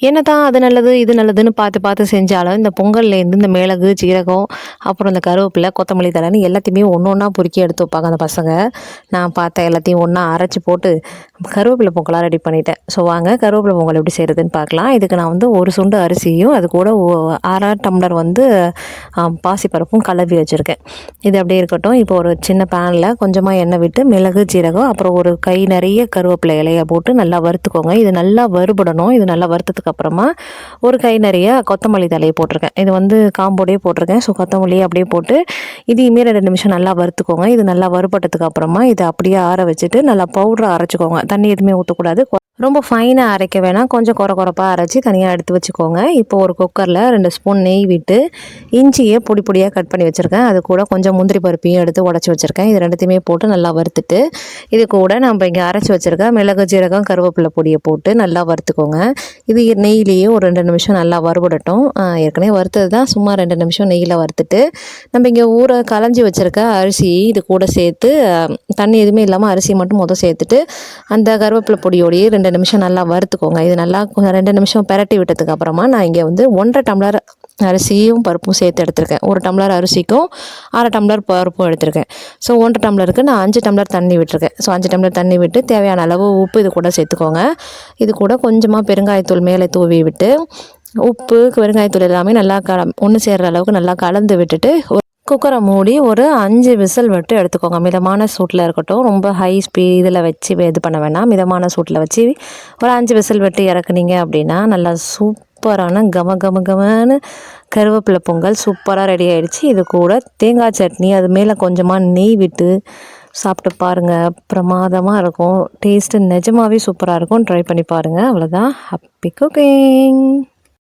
என்னதான் அது நல்லது, இது நல்லதுன்னு பார்த்து பார்த்து செஞ்சாலும், இந்த பொங்கல்லேருந்து இந்த மிளகு, சீரகம், அப்புறம் இந்த கருவேப்பிலை, கொத்தமல்லி தழைன்னு எல்லாத்தையுமே ஒண்ணு ஒண்ணா பொறுக்கி எடுத்து வைப்பாங்க அந்த பசங்க. நான் பார்த்தேன் எல்லாத்தையும் ஒண்ணா அரைச்சு போட்டு கருவேப்பிலை பொங்கலா ரெடி பண்ணிட்டேன். ஸோ வாங்க கருவேப்பிலை பொங்கல் எப்படி செய்கிறதுன்னு பார்க்கலாம். இதுக்கு நான் வந்து ஒரு சுண்டு அரிசியும், அது கூட 1/2 டம்ளர் வந்து பாசிப்பருப்பும் கலவி வச்சுருக்கேன். இது அப்படியே இருக்கட்டும். இப்போ ஒரு சின்ன பேனில் கொஞ்சமாக எண்ணெய் விட்டு மிளகு, சீரகம், அப்புறம் ஒரு கை நிறைய கருவேப்பிலை இலையை போட்டு நல்லா வறுத்துக்கோங்க. இது நல்லா வறுபடணும். இது நல்லா வறுத்ததுக்கு அப்புறமா ஒரு கை நிறைய கொத்தமல்லி தழையை போட்டிருக்கேன். இது வந்து காம்போடையே போட்டிருக்கேன். ஸோ கொத்தமல்லியை அப்படியே போட்டு இதையுமே 2 நிமிஷம் நல்லா வறுத்துக்கோங்க. இது நல்லா வறுபட்டதுக்கு அப்புறமா இதை அப்படியே ஆற வச்சுட்டு நல்லா பவுடரை அரைச்சிக்கோங்க. தண்ணி எதுவுமே ஊற்றக்கூடாது. ரொம்ப ஃபைனாக அரைக்க வேணாம், கொஞ்சம் கொரப்பாக அரைச்சி தனியாக எடுத்து வச்சுக்கோங்க. இப்போ ஒரு குக்கரில் 2 ஸ்பூன் நெய் விட்டு இஞ்சியை பொடி பொடியாக கட் பண்ணி வச்சுருக்கேன். அது கூட கொஞ்சம் முந்திரி பருப்பையும் எடுத்து உடச்சி வச்சுருக்கேன். இது ரெண்டுத்தையுமே போட்டு நல்லா வறுத்துட்டு இது கூட நம்ம இங்கே அரைச்சி வச்சுருக்க மிளகு, ஜீரகம், கருவேப்பிலை பொடியை போட்டு நல்லா வறுத்துக்கோங்க. இது நெய்லேயே ஒரு 2 நிமிஷம் நல்லா வறுபடட்டும். ஏற்கனவே வறுத்தது தான், சும்மா 2 நிமிஷம் நெய்யில் வறுத்துட்டு நம்ம இங்கே களைஞ்சி வச்சுருக்க அரிசி இது கூட சேர்த்து தண்ணி எதுவுமே இல்லாமல் அரிசி மட்டும் சேர்த்துட்டு அந்த கருவேப்பிலை பொடியோடையே 2 நிமிஷம் நல்லா வறுத்துக்கோங்க. இது நல்லா 2 நிமிஷம் பெரட்டி விட்டதுக்கு அப்புறமா நான் இங்கே வந்து 1.5 டம்ளர் அரிசியும் பருப்பும் சேர்த்து எடுத்திருக்கேன். 1 டம்ளர் அரிசிக்கும் 1/2 டம்ளர் பருப்பும் எடுத்திருக்கேன். ஸோ 1 டம்ளருக்கு நான் 5 டம்ளர் தண்ணி விட்டுருக்கேன். ஸோ 5 டம்ளர் தண்ணி விட்டு தேவையான அளவு உப்பு இது கூட சேர்த்துக்கோங்க. இது கூட கொஞ்சமாக பெருங்காயத்தூள் மேலே தூவி விட்டு உப்பு பெருங்காயத்தூள் எல்லாமே நல்லா ஒன்று சேர்கிற அளவுக்கு நல்லா கலந்து விட்டுட்டு குக்கரை மூடி ஒரு 5 விசில் விட்டு எடுத்துக்கோங்க. மிதமான சூட்டில் இருக்கட்டும், ரொம்ப ஹை இதில் வச்சு இது பண்ண வேணாம். மிதமான சூட்டில் வச்சு ஒரு 5 விசில் விட்டு இறக்குனீங்க அப்படின்னா நல்லா சூப்பரான கமன்னு கருவேப்பிலை பொங்கல் சூப்பராக ரெடி ஆகிடுச்சு. இது கூட தேங்காய் சட்னி அது மேலே கொஞ்சமாக நெய் விட்டு சாப்பிட்டு பாருங்கள், பிரமாதமாக இருக்கும். டேஸ்ட்டு நிஜமாகவே சூப்பராக இருக்கும். ட்ரை பண்ணி பாருங்கள். அவ்வளோதான். Happy cooking.